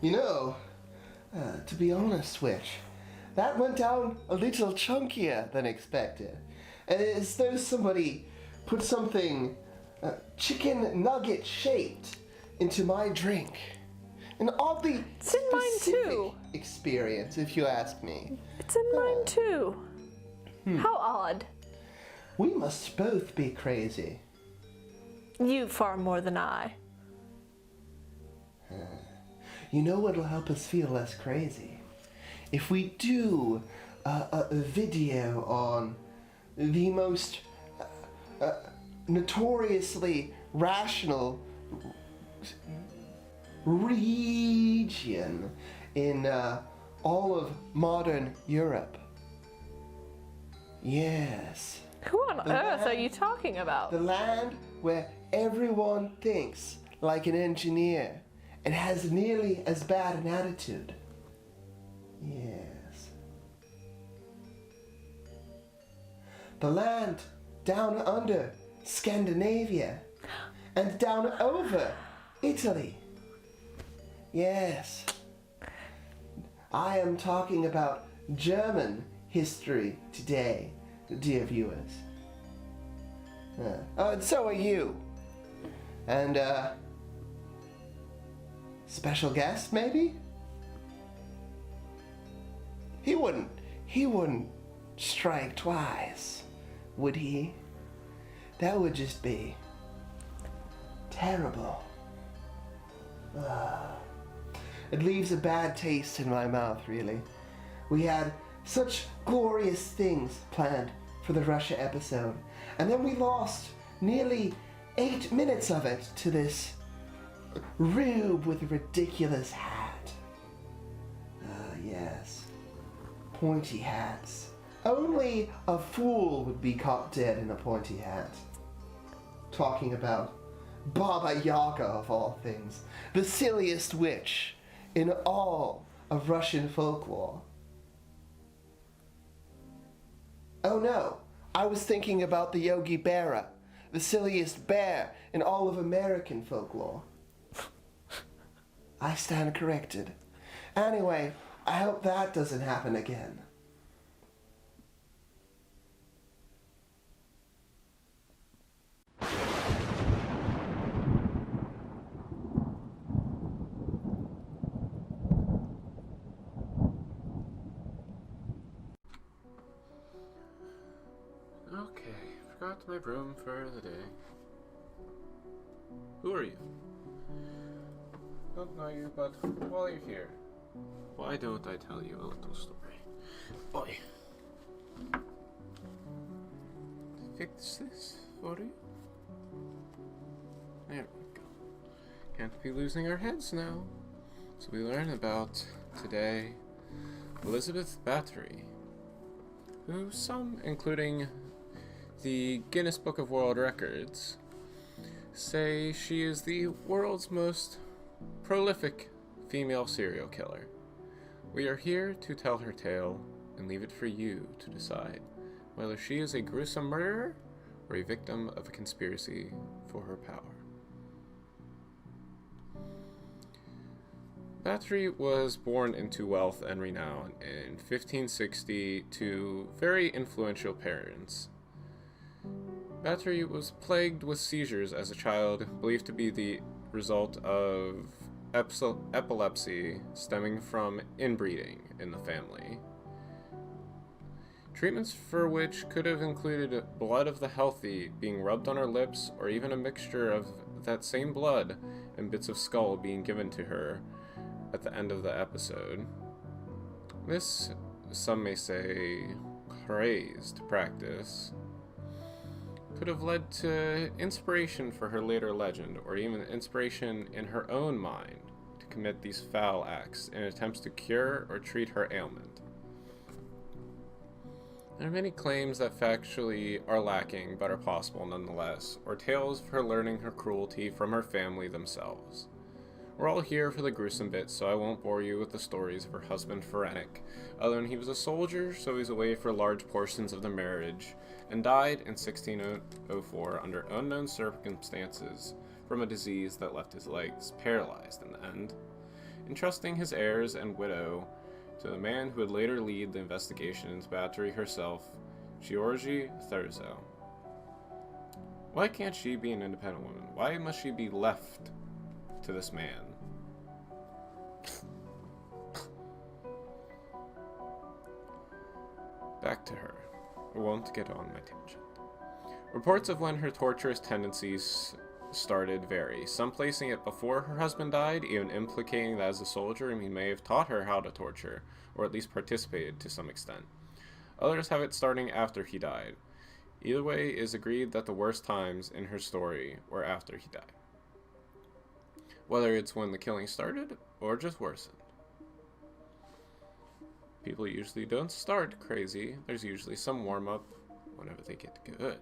You know, to be honest, Witch, that went down a little chunkier than expected. And it's as though somebody put something chicken nugget shaped into my drink. An oddly it's in mine too. Experience, if you ask me. It's in mine too. How odd. We must both be crazy. You far more than I. You know what'll help us feel less crazy? If we do a video on the most notoriously rational region in all of modern Europe. Yes. Who on earth are you talking about? The land where everyone thinks like an engineer and has nearly as bad an attitude. Yes. The land down under Scandinavia and down over Italy. Yes. I am talking about German history today, dear viewers. And so are you. And, special guest, maybe? He wouldn't strike twice, would he? That would just be terrible. It leaves a bad taste in my mouth, really. We had such glorious things planned for the Russia episode, and then we lost nearly 8 minutes of it to this rube with a ridiculous hat. Yes. Pointy hats. Only a fool would be caught dead in a pointy hat. Talking about Baba Yaga, of all things. The silliest witch in all of Russian folklore. Oh no, I was thinking about the Yogi Berra, the silliest bear in all of American folklore. I stand corrected. Anyway, I hope that doesn't happen again. Okay, forgot my broom for the day. Who are you? Don't know you, but while you're here, why don't I tell you a little story? Boy. Fix this for you. There we go. Can't be losing our heads now. So we learn about, today, Elizabeth Bathory, who some, including the Guinness Book of World Records, say she is the world's most prolific female serial killer. We are here to tell her tale and leave it for you to decide whether she is a gruesome murderer or a victim of a conspiracy for her power. Bathory was born into wealth and renown in 1560 to very influential parents. Bathory was plagued with seizures as a child, believed to be the result of epilepsy stemming from inbreeding in the family. Treatments for which could have included blood of the healthy being rubbed on her lips, or even a mixture of that same blood and bits of skull being given to her at the end of the episode. This, some may say, crazed practice could have led to inspiration for her later legend, or even inspiration in her own mind to commit these foul acts in attempts to cure or treat her ailment. There are many claims that factually are lacking but are possible nonetheless, or tales of her learning her cruelty from her family themselves, We're all here for the gruesome bits, so I won't bore you with the stories of her husband Henig, other than he was a soldier, so he's away for large portions of the marriage, and died in 1604 under unknown circumstances from a disease that left his legs paralyzed in the end, entrusting his heirs and widow to the man who would later lead the investigation into Battery herself, H.R.E. Thurzo. Why can't she be an independent woman? Why must she be left to this man? Back to her. I won't get on my tangent. Reports of when her torturous tendencies started vary, some placing it before her husband died, even implicating that as a soldier he may have taught her how to torture, or at least participated to some extent. Others have it starting after he died. Either way, it is agreed that the worst times in her story were after he died. Whether it's when the killing started, or just worsened. People usually don't start crazy, there's usually some warm-up whenever they get good.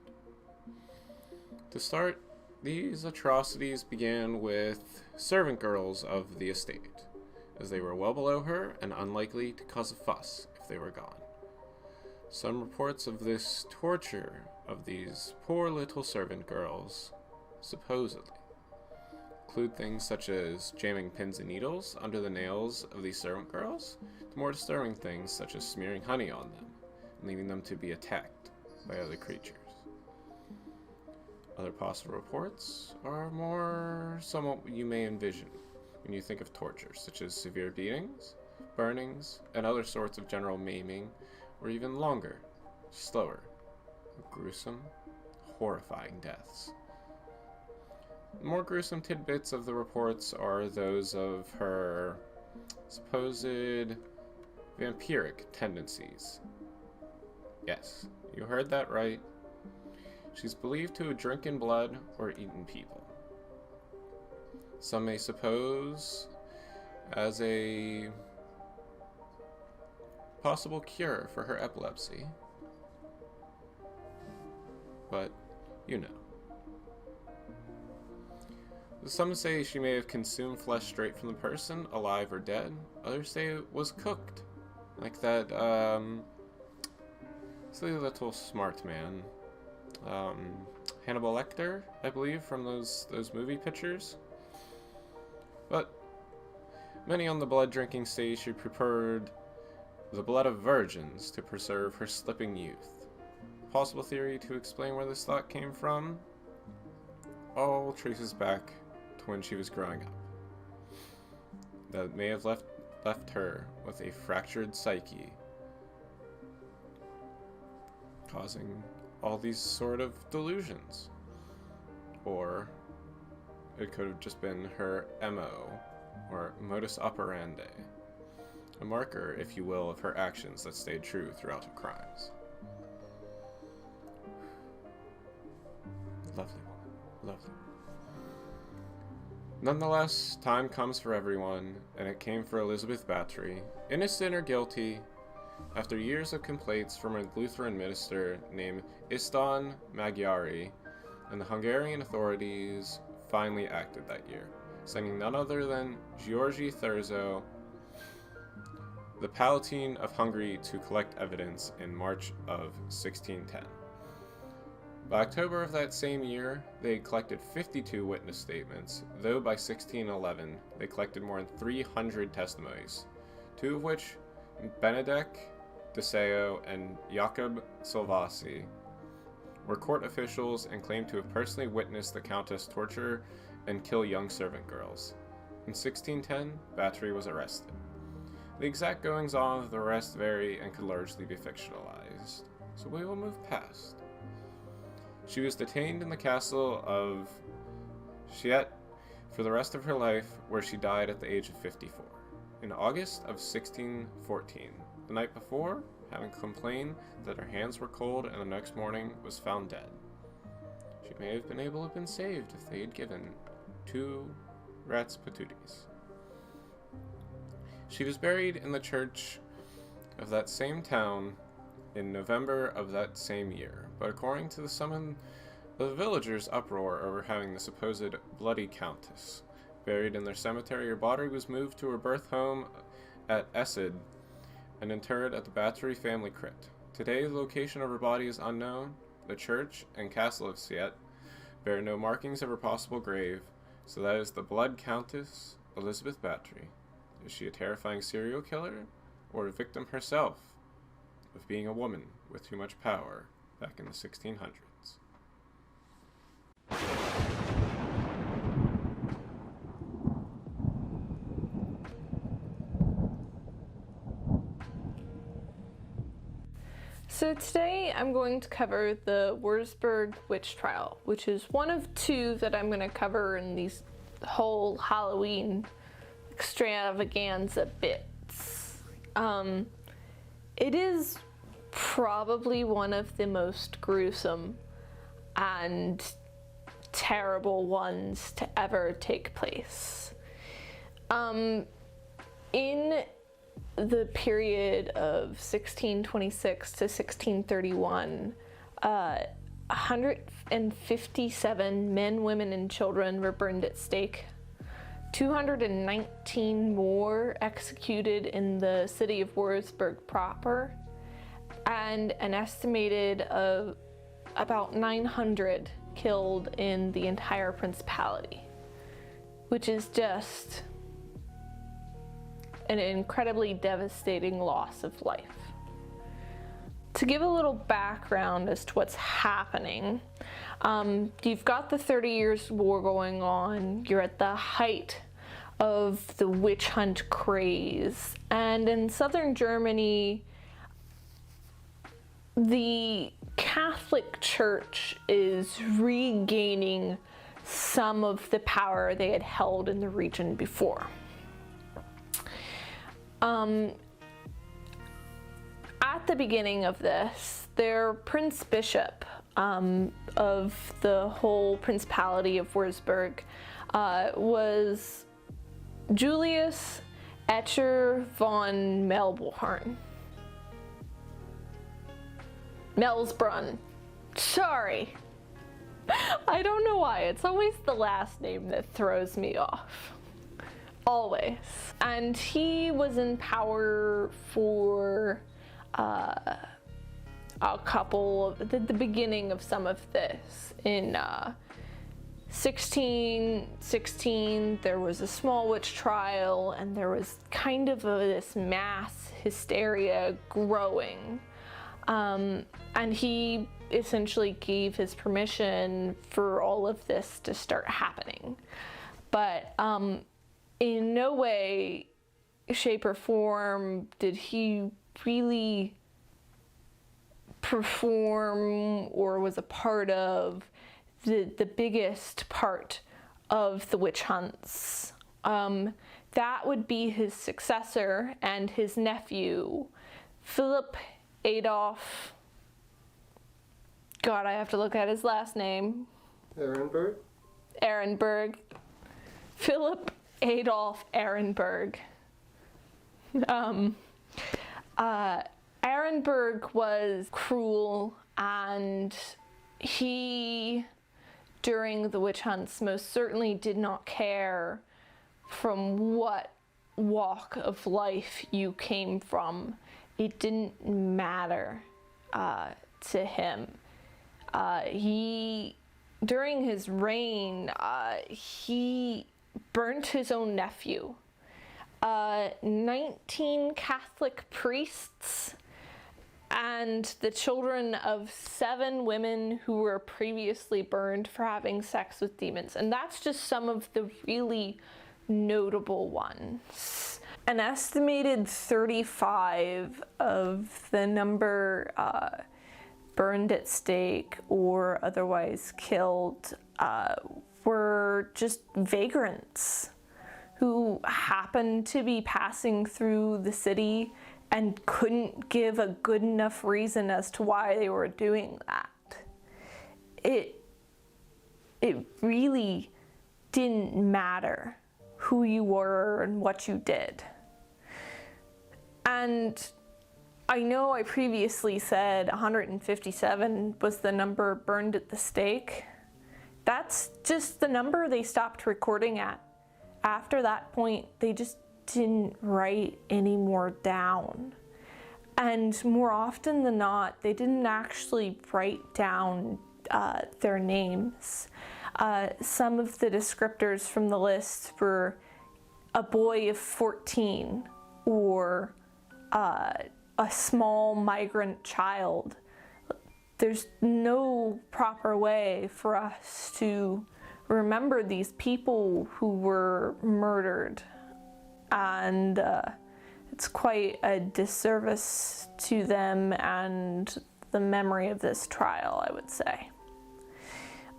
To start, these atrocities began with servant girls of the estate, as they were well below her and unlikely to cause a fuss if they were gone. Some reports of this torture of these poor little servant girls, supposedly, include things such as jamming pins and needles under the nails of these servant girls, to more disturbing things such as smearing honey on them and leaving them to be attacked by other creatures. Other possible reports are more somewhat what you may envision when you think of torture, such as severe beatings, burnings, and other sorts of general maiming, or even longer, slower, gruesome, horrifying deaths. The more gruesome tidbits of the reports are those of her supposed vampiric tendencies. Yes, you heard that right. She's believed to have drinking blood or eaten people. Some may suppose as a possible cure for her epilepsy. But, you know. Some say she may have consumed flesh straight from the person, alive or dead. Others say it was cooked. Like that, silly little smart man. Hannibal Lecter, I believe, from those movie pictures. But many on the blood drinking stage she preferred the blood of virgins to preserve her slipping youth. A possible theory to explain where this thought came from all traces back to when she was growing up. That may have left her with a fractured psyche, causing all these sort of delusions. Or it could have just been her MO, or modus operandi, a marker, if you will, of her actions that stayed true throughout her crimes. Lovely woman, lovely. Nonetheless, time comes for everyone, and it came for Elizabeth Bathory, innocent or guilty, after years of complaints from a Lutheran minister named István Magyari, and the Hungarian authorities finally acted that year, sending none other than György Thurzo, the Palatine of Hungary, to collect evidence in March of 1610. By October of that same year, they had collected 52 witness statements, though by 1611 they collected more than 300 testimonies, two of which, Benedek Deseo and Jakub Silvasi, were court officials and claimed to have personally witnessed the Countess torture and kill young servant girls. In 1610, Bathory was arrested. The exact goings-on of the arrest vary and could largely be fictionalized, so we will move past. She was detained in the castle of Chiet for the rest of her life, where she died at the age of 54. In August of 1614, the night before, having complained that her hands were cold, and the next morning was found dead. She may have been able to have been saved if they had given 2 rats patooties. She was buried in the church of that same town in November of that same year, but according to some of the villagers' uproar over having the supposed bloody countess Buried in their cemetery, her body was moved to her birth home at Essid and interred at the Battery family crypt. Today, the location of her body is unknown. The church and castle of Siet bear no markings of her possible grave, so that is the Blood Countess Elizabeth Battery. Is she a terrifying serial killer, or a victim herself of being a woman with too much power back in the 1600s? So today I'm going to cover the Wurzburg witch trial, which is one of two that I'm going to cover in these whole Halloween extravaganza bits. It is probably one of the most gruesome and terrible ones to ever take place. In the period of 1626 to 1631, 157 men, women, and children were burned at stake. 219 more executed in the city of Wurzburg proper, and an estimated of about 900 killed in the entire principality, which is just an incredibly devastating loss of life. To give a little background as to what's happening, you've got the 30 Years' War going on, you're at the height of the witch hunt craze, and in southern Germany, the Catholic Church is regaining some of the power they had held in the region before. At the beginning of this, their Prince Bishop of the whole Principality of Wurzburg was Julius Etcher von Melsbrunn. Sorry. I don't know why, it's always the last name that throws me off. Always. And he was in power for a couple of the beginning of some of this. In 1616, there was a small witch trial, and there was kind of this mass hysteria growing. And he essentially gave his permission for all of this to start happening. But in no way, shape, or form did he really perform or was a part of the biggest part of the witch hunts. That would be his successor and his nephew, Philip Adolf. God, I have to look at his last name. Ehrenberg. Philip Adolf Ehrenberg. Ehrenberg was cruel, and he, during the witch hunts, most certainly did not care from what walk of life you came from. It didn't matter to him. During his reign, he burnt his own nephew. 19 Catholic priests and the children of 7 women who were previously burned for having sex with demons. And that's just some of the really notable ones. An estimated 35 of the number burned at stake or otherwise killed were just vagrants who happened to be passing through the city and couldn't give a good enough reason as to why they were doing that. It really didn't matter who you were and what you did. And I know I previously said 157 was the number burned at the stake. That's just the number they stopped recording at after that point, they just didn't write any more down. And more often than not, they didn't actually write down their names. Some of the descriptors from the list were a boy of 14 or a small migrant child. There's no proper way for us to remember these people who were murdered, and it's quite a disservice to them and the memory of this trial, I would say.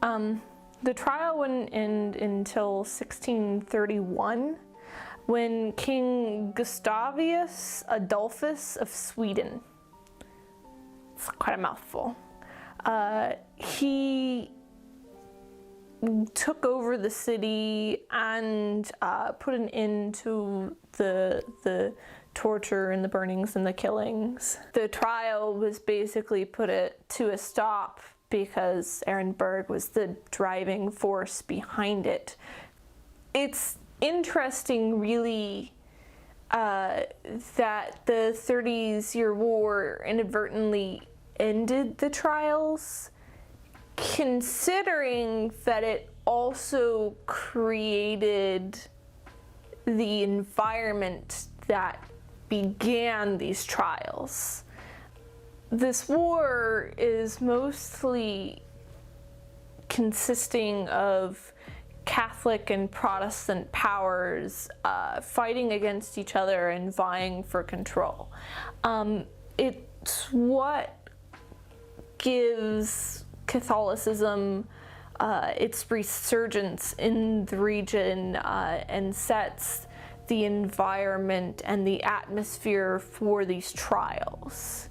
The trial wouldn't end until 1631, when King Gustavus Adolphus of Sweden, it's quite a mouthful, he took over the city and put an end to the torture and the burnings and the killings. The trial was basically put to a stop because Ehrenberg was the driving force behind it. It's interesting, really, that the 30s-year war inadvertently ended the trials, considering that it also created the environment that began these trials. This war is mostly consisting of Catholic and Protestant powers fighting against each other and vying for control. It's what gives Catholicism its resurgence in the region and sets the environment and the atmosphere for these trials,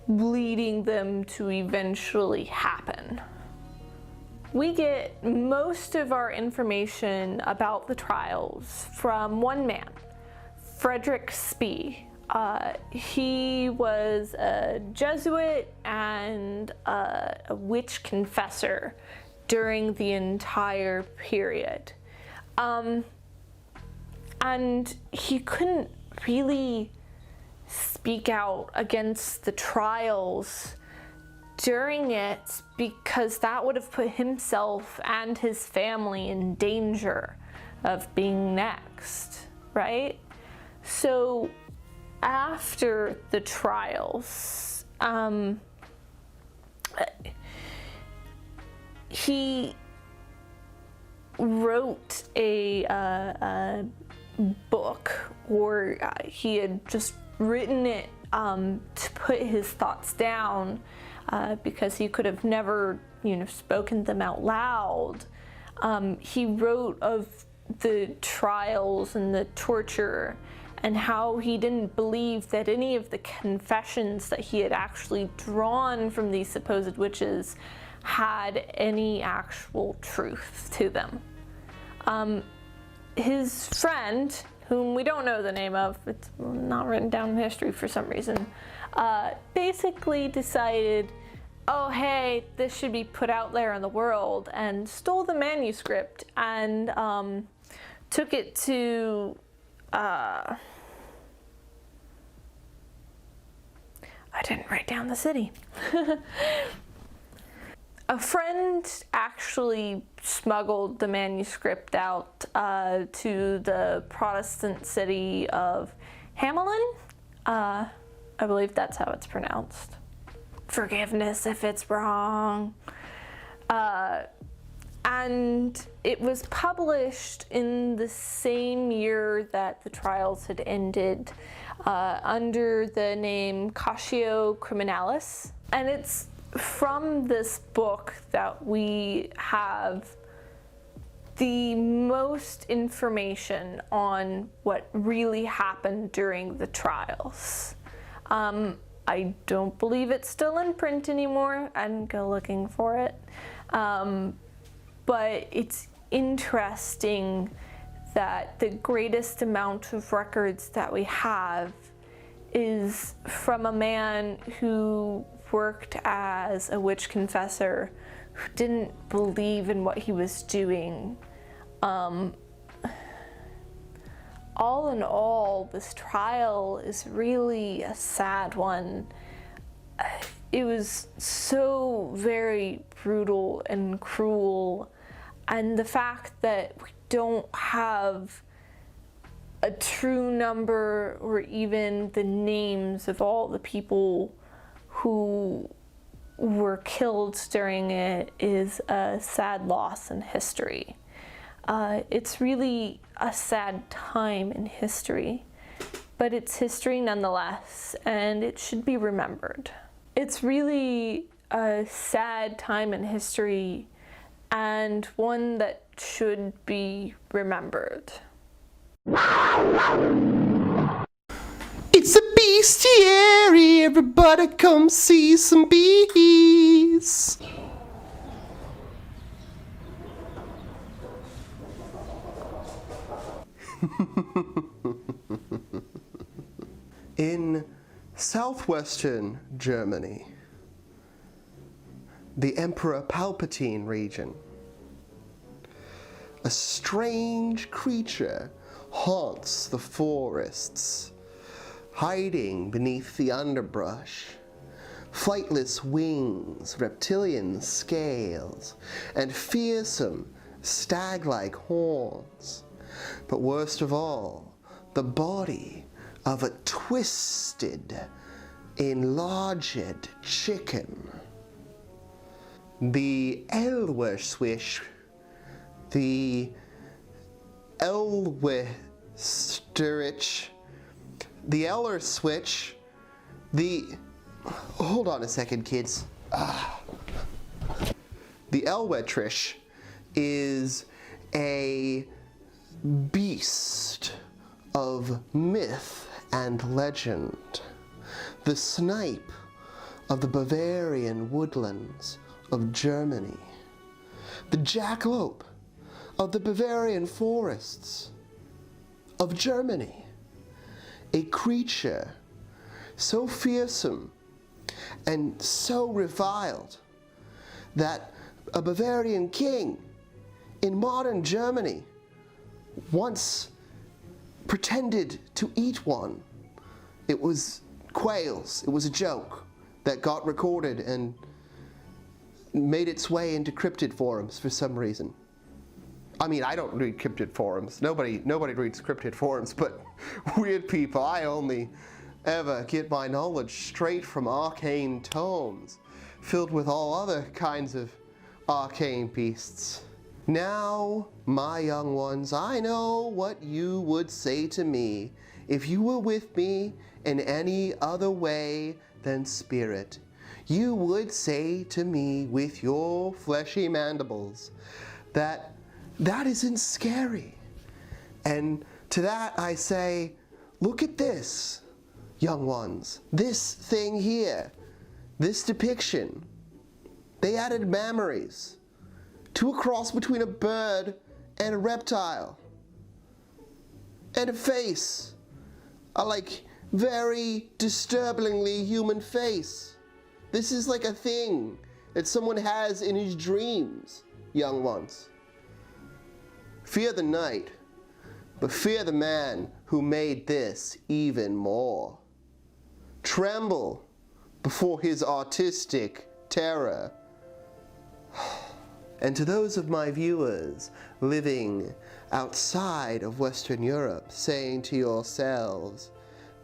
leading them to eventually happen. We get most of our information about the trials from one man, Frederick Spee. He was a Jesuit and a witch confessor during the entire period. And he couldn't really speak out against the trials during it because that would have put himself and his family in danger of being next, right? So after the trials, he wrote a book, or he had just written it to put his thoughts down because he could have never, spoken them out loud. He wrote of the trials and the torture and how he didn't believe that any of the confessions that he had actually drawn from these supposed witches had any actual truth to them. His friend, whom we don't know the name of, it's not written down in history for some reason, basically decided, oh hey, this should be put out there in the world, and stole the manuscript and took it to I didn't write down the city. A friend actually smuggled the manuscript out to the Protestant city of Hamelin. I believe that's how it's pronounced. Forgiveness if it's wrong. And it was published in the same year that the trials had ended, under the name Cautio Criminalis. And it's from this book that we have the most information on what really happened during the trials. I don't believe it's still in print anymore. I didn't go looking for it. But it's interesting that the greatest amount of records that we have is from a man who worked as a witch confessor, who didn't believe in what he was doing, all in all, this trial is really a sad one. It was so very brutal and cruel, and the fact that we don't have a true number or even the names of all the people who were killed during it is a sad loss in history. It's really a sad time in history, but it's history nonetheless, and it should be remembered. It's really a sad time in history and one that should be remembered. It's a bestiary, everybody come see some bees. In southwestern Germany, the Emperor Palpatine region, a strange creature haunts the forests, hiding beneath the underbrush. Flightless wings, reptilian scales, and fearsome stag-like horns. But worst of all, the body of a twisted, enlarged chicken. The Elwerswish, the Elwesterich, the Ellerswitch, hold on a second, kids. The Elwetrish is a beast of myth and legend, the snipe of the Bavarian woodlands of Germany, the jackalope of the Bavarian forests of Germany, a creature so fearsome and so reviled that a Bavarian king in modern Germany once pretended to eat one. It was quails. It was a joke that got recorded and made its way into cryptid forums for some reason. I mean, I don't read cryptid forums. Nobody reads cryptid forums, but weird people. I only ever get my knowledge straight from arcane tomes, filled with all other kinds of arcane beasts. Now, my young ones, I know what you would say to me if you were with me in any other way than spirit. You would say to me with your fleshy mandibles that isn't scary. And to that I say, look at this, young ones. This thing here, this depiction. They added mammaries to a cross between a bird and a reptile. And a face. A very disturbingly human face. This is like a thing that someone has in his dreams, young ones. Fear the night, but fear the man who made this even more. Tremble before his artistic terror. And to those of my viewers living outside of Western Europe, saying to yourselves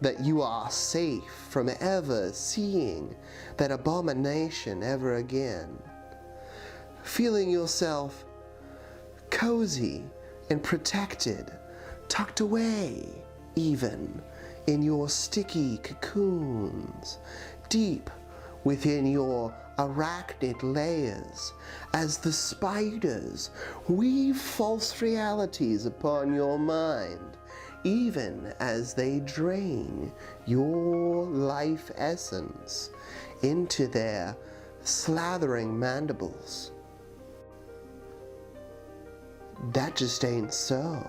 that you are safe from ever seeing that abomination ever again, feeling yourself cozy and protected, tucked away even in your sticky cocoons, deep within your arachnid layers, as the spiders weave false realities upon your mind, even as they drain your life essence into their slathering mandibles. That just ain't so.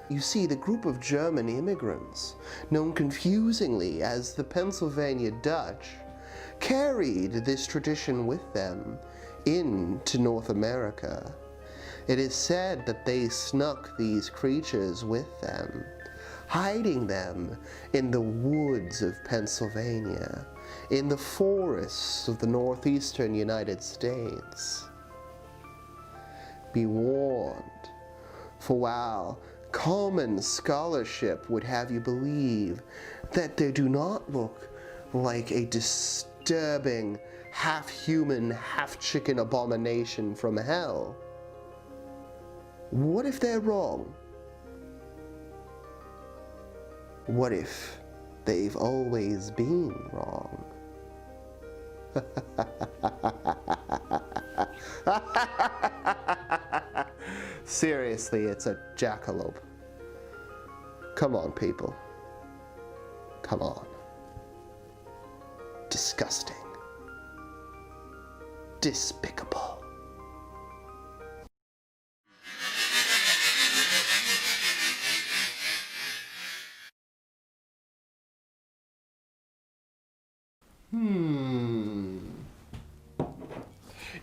You see, the group of German immigrants, known confusingly as the Pennsylvania Dutch, carried this tradition with them into North America. It is said that they snuck these creatures with them hiding them in the woods of Pennsylvania, in the forests of the northeastern United States. Be warned, for while common scholarship would have you believe that they do not look like a disturbing, half-human, half-chicken abomination from hell, what if they're wrong? What if they've always been wrong? Seriously, it's a jackalope. Come on, people. Come on. Disgusting. Despicable.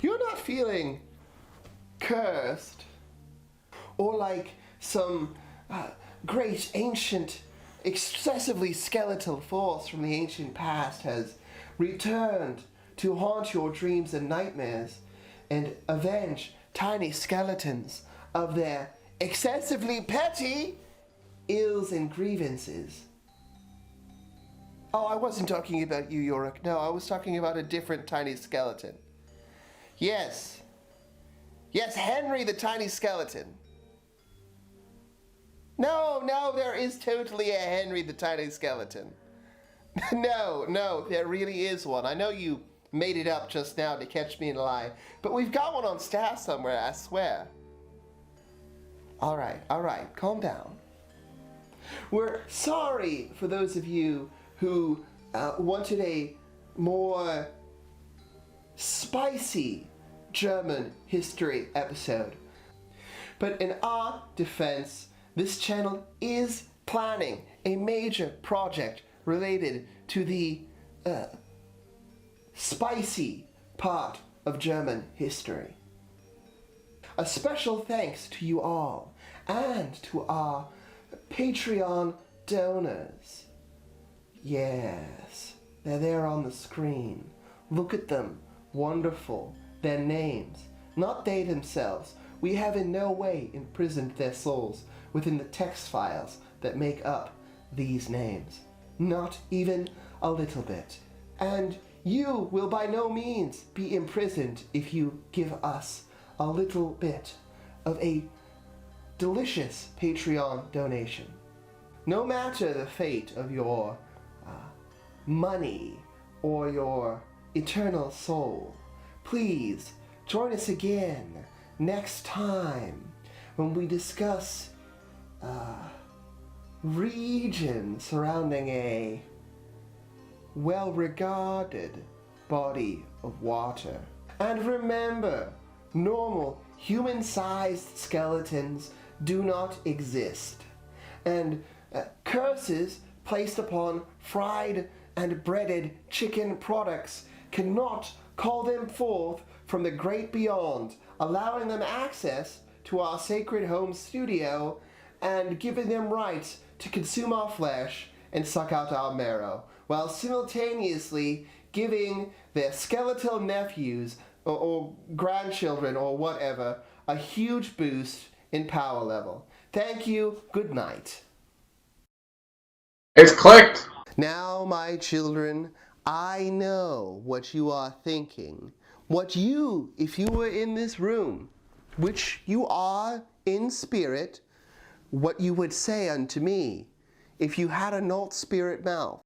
You're not feeling cursed, or like some great ancient, excessively skeletal force from the ancient past has returned to haunt your dreams and nightmares and avenge tiny skeletons of their excessively petty ills and grievances. Oh, I wasn't talking about you, Yorick. No, I was talking about a different tiny skeleton. Yes. Yes, Henry the tiny skeleton. No, there is totally a Henry the tiny skeleton. No, there really is one. I know you made it up just now to catch me in a lie, but we've got one on staff somewhere, I swear. All right, calm down. We're sorry for those of you who wanted a more spicy German history episode. But in our defense, this channel is planning a major project related to the spicy part of German history. A special thanks to you all and to our Patreon donors. Yes, they're there on the screen. Look at them. Wonderful. Their names. Not they themselves. We have in no way imprisoned their souls within the text files that make up these names. Not even a little bit. And you will by no means be imprisoned if you give us a little bit of a delicious Patreon donation. No matter the fate of your money or your eternal soul, please join us again next time when we discuss region surrounding a well-regarded body of water. And remember, normal human-sized skeletons do not exist, and curses placed upon fried and breaded chicken products cannot call them forth from the great beyond, allowing them access to our sacred home studio and giving them rights to consume our flesh and suck out our marrow, while simultaneously giving their skeletal nephews or grandchildren or whatever a huge boost in power level. Thank you. Good night. It's clicked! Now, my children, I know what you are thinking. What you, if you were in this room, which you are in spirit, what you would say unto me if you had a not spirit mouth.